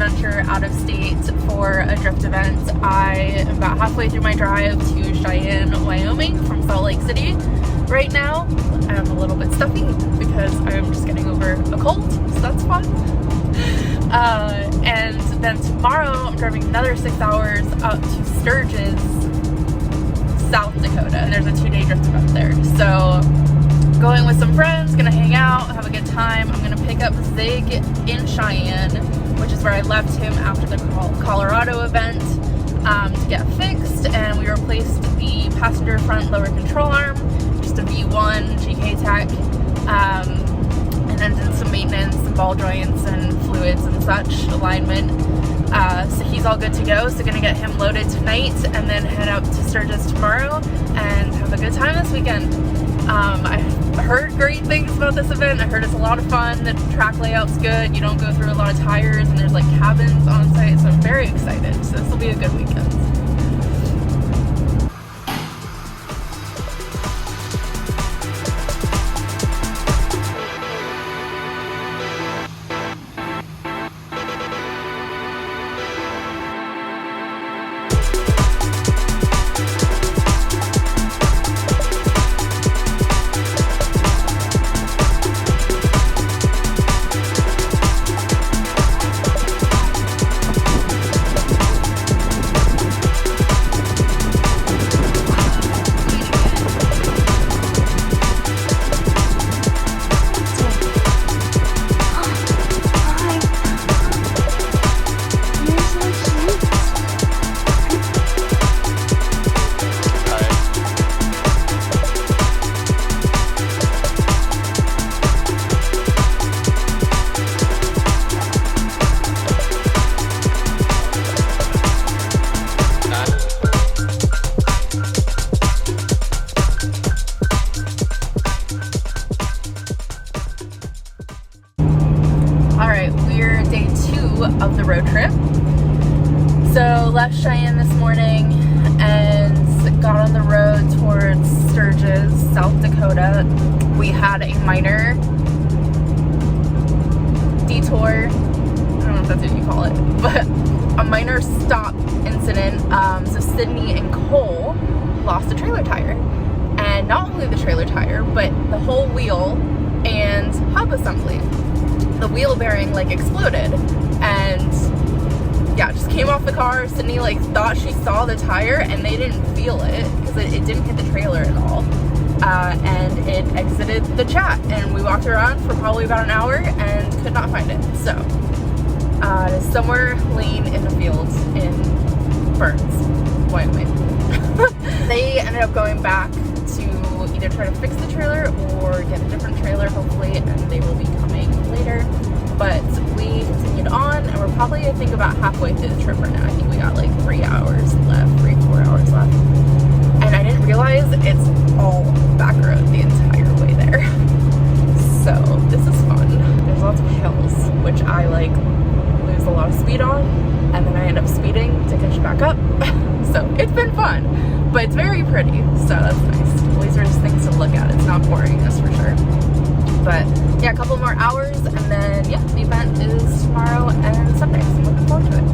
venture out of state for a drift event. I am about halfway through my drive to Cheyenne, Wyoming from Salt Lake City. Right now, I'm a little bit stuffy because I'm just getting over a cold, so that's fun. And then tomorrow, I'm driving another 6 hours up to Sturgis, South Dakota, and there's a 2-day drift event there. So, going with some friends, gonna hang out, have a good time. I'm gonna pick up Zig in Cheyenne, which is where I left him after the Colorado event, to get fixed, and we replaced the passenger front lower control arm, just a V1 GK Tech, and then did some maintenance, some ball joints and fluids and such, alignment. So he's all good to go, so gonna get him loaded tonight and then head out to Sturgis tomorrow and have a good time this weekend. I heard great things about this event. I heard it's a lot of fun, the track layout's good, you don't go through a lot of tires, and there's like cabins on site, so I'm very excited. So this will be a good weekend. Of the road trip. So left Cheyenne this morning and got on the road towards Sturgis, South Dakota. We had a minor detour, I don't know if that's what you call it, but a minor stop incident. So Sydney and Cole lost a trailer tire, and not only the trailer tire, but the whole wheel and hub assembly. The wheel bearing like exploded, and yeah, just came off the car. Sydney like thought she saw the tire, and they didn't feel it because it didn't hit the trailer at all, and it exited the chat, and we walked around for probably about an hour and could not find it. So it is somewhere laying in the fields in Burns, Wyoming. They ended up going back to either try to fix the trailer or get a different trailer, hopefully, and they will be coming later. But we continued on, and we're probably, I think, about halfway through the trip right now. I think we got like 3 hours left, 3-4 hours left. And I didn't realize it's all back road the entire way there. So this is fun. There's lots of hills, which I like lose a lot of speed on, and then I end up speeding to catch back up. So it's been fun, but it's very pretty, so that's nice. At least there's things to look at. It's not boring, that's for sure. But yeah, a couple more hours, and then yeah, the event is tomorrow and Sunday, so I'm looking forward to it.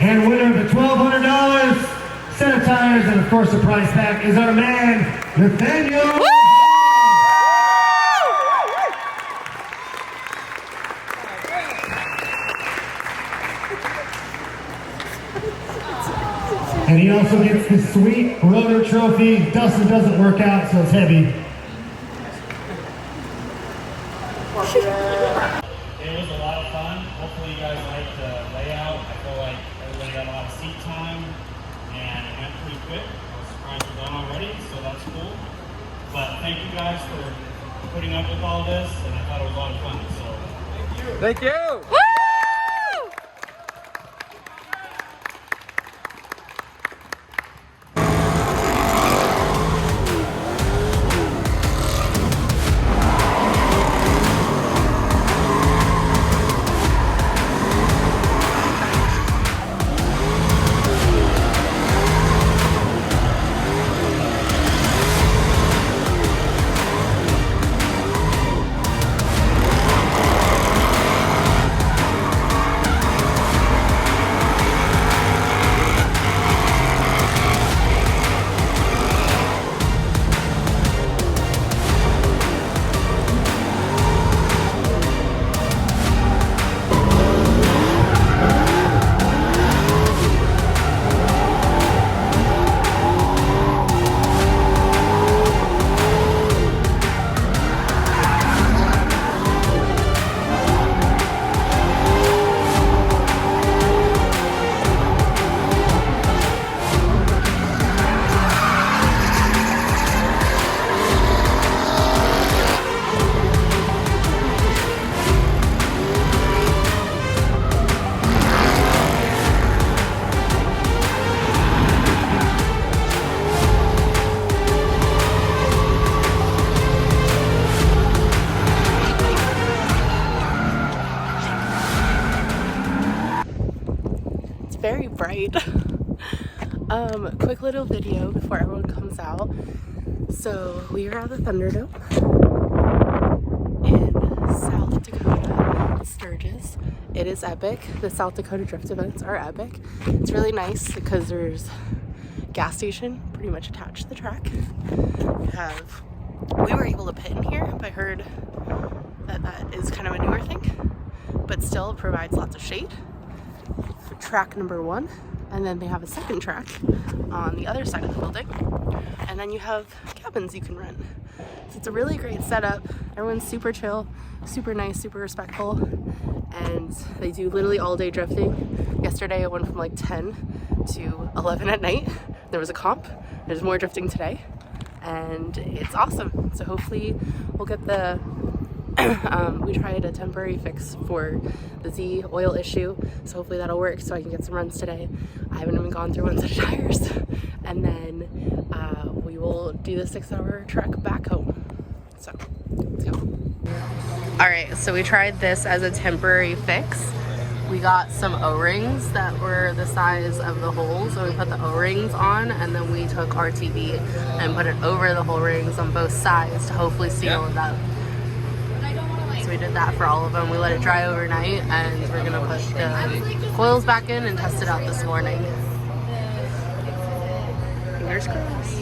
And winner of the $1,200 set of tires and of course the prize pack is our man, Nathaniel. And he also gets the sweet rotor trophy. Dustin doesn't work out, so it's heavy. It was a lot of fun. Hopefully you guys liked the layout. I feel like everybody got a lot of seat time and it went pretty quick. I was surprised we're done already, so that's cool. But thank you guys for putting up with all this, and I thought it was a lot of fun. So thank you. Thank you. Woo! Very bright. Quick little video before everyone comes out. So we are at the Thunderdome in South Dakota, Sturgis. It is epic. The South Dakota drift events are epic. It's really nice because there's a gas station pretty much attached to the track. We were able to pit in here, but I heard that is kind of a newer thing, but still provides lots of shade. Track number 1, and then they have a second track on the other side of the building, and then you have cabins you can rent. So it's a really great setup. Everyone's super chill, super nice, super respectful, and they do literally all day drifting. Yesterday I went from like 10 to 11 at night. There was a comp. There's more drifting today, and it's awesome. So hopefully we'll get the we tried a temporary fix for the Z oil issue, so hopefully that'll work so I can get some runs today. I haven't even gone through one set of tires, and then we will do the 6-hour trek back home. So let's go. All right, so we tried this as a temporary fix. We got some O-rings that were the size of the hole, so we put the O-rings on, and then we took RTV and put it over the hole rings on both sides to hopefully seal it up. So we did that for all of them. We let it dry overnight, and we're gonna put the coils back in and test it out this morning. Fingers crossed.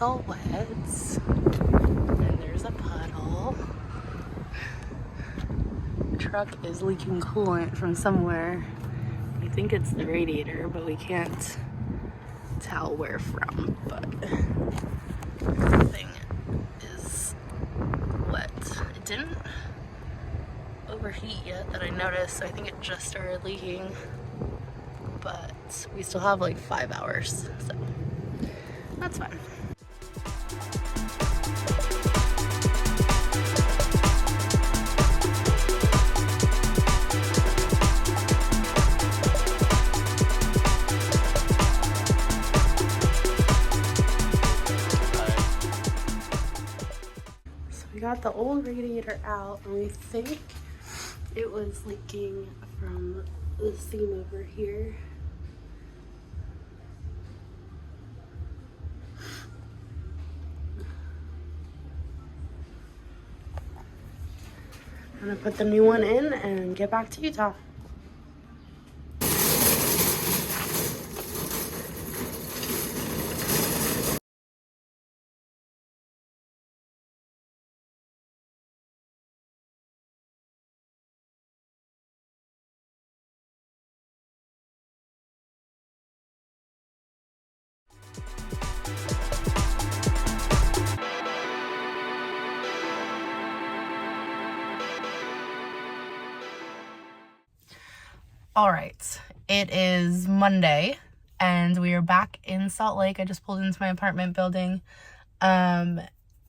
all wet. And there's a puddle. The truck is leaking coolant from somewhere. I think it's the radiator, but we can't tell where from. But everything is wet. It didn't overheat yet that I noticed, so I think it just started leaking. But we still have like 5 hours, so that's fine. So we got the old radiator out, and we think it was leaking from the seam over here. I'm gonna put the new one in and get back to Utah. All right, it is Monday and we are back in Salt Lake. I just pulled into my apartment building. What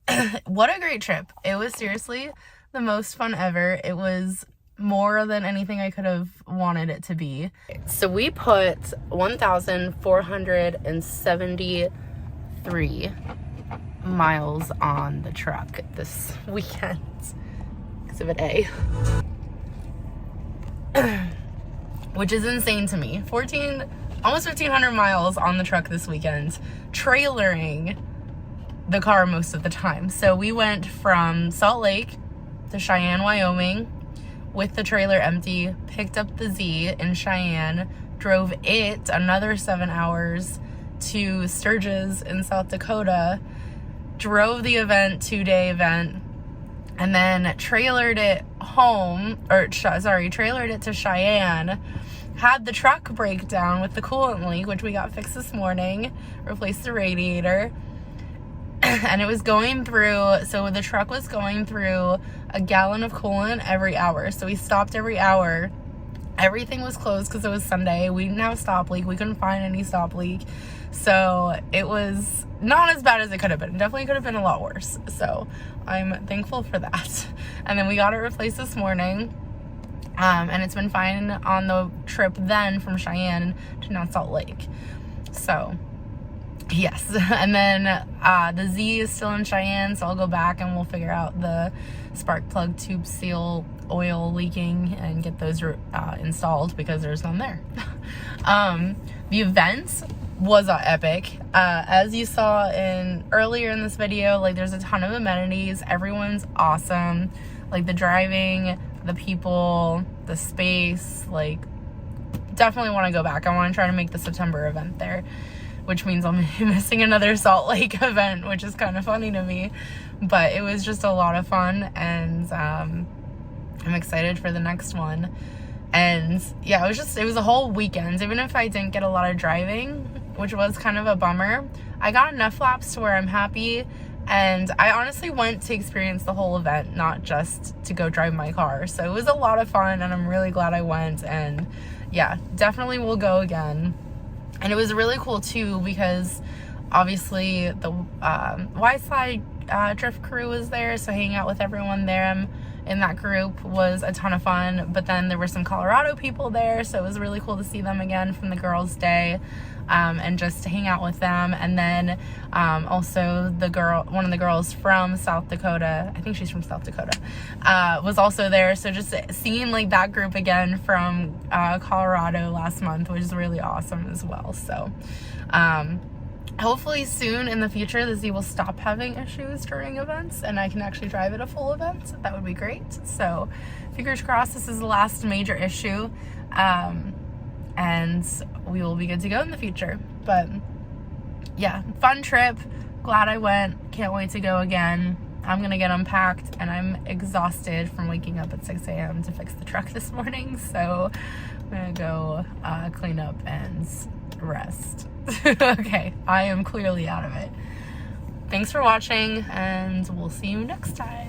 a great trip. It was seriously the most fun ever. It was more than anything I could have wanted it to be. So we put 1,473 miles on the truck this weekend. Exhibit A. Which is insane to me. Almost 1,500 miles on the truck this weekend, trailering the car most of the time. So we went from Salt Lake to Cheyenne, Wyoming with the trailer empty, picked up the Z in Cheyenne, drove it another 7 hours to Sturgis in South Dakota, drove the event, 2-day event, and then trailered it to Cheyenne, had the truck break down with the coolant leak, which we got fixed this morning, replaced the radiator, and it was going through, so the truck was going through a gallon of coolant every hour. So we stopped every hour. Everything was closed because it was Sunday. We didn't have a stop leak. We couldn't find any stop leak. So it was not as bad as it could have been. It definitely could have been a lot worse. So I'm thankful for that. And then we got it replaced this morning. And it's been fine on the trip then from Cheyenne to now Salt Lake. So yes. And then the Z is still in Cheyenne, so I'll go back and we'll figure out the spark plug tube seal oil leaking and get those installed because there's none there. The event was epic. As you saw earlier in this video, like, there's a ton of amenities. Everyone's awesome. Like, the driving, the people, the space, like, definitely want to go back. I want to try to make the September event there, which means I'm missing another Salt Lake event, which is kind of funny to me. But it was just a lot of fun, and I'm excited for the next one. And yeah, it was a whole weekend. Even if I didn't get a lot of driving, which was kind of a bummer, I got enough laps to where I'm happy. And I honestly went to experience the whole event, not just to go drive my car. So it was a lot of fun, and I'm really glad I went. And yeah, definitely will go again. And it was really cool too, because obviously the Y-Slide drift crew was there, so hanging out with everyone there in that group was a ton of fun. But then there were some Colorado people there, so it was really cool to see them again from the girls' day, and just to hang out with them. And then also one of the girls from South Dakota, I think she's from South Dakota, was also there. So just seeing like that group again from Colorado last month was really awesome as well. So hopefully soon in the future, the Z will stop having issues during events and I can actually drive it a full event. That would be great. So fingers crossed this is the last major issue, and we will be good to go in the future. But yeah, fun trip, glad I went. Can't wait to go again. I'm gonna get unpacked, and I'm exhausted from waking up at 6 a.m. to fix the truck this morning, so I'm gonna go clean up and rest. Okay, I am clearly out of it. Thanks for watching, and we'll see you next time.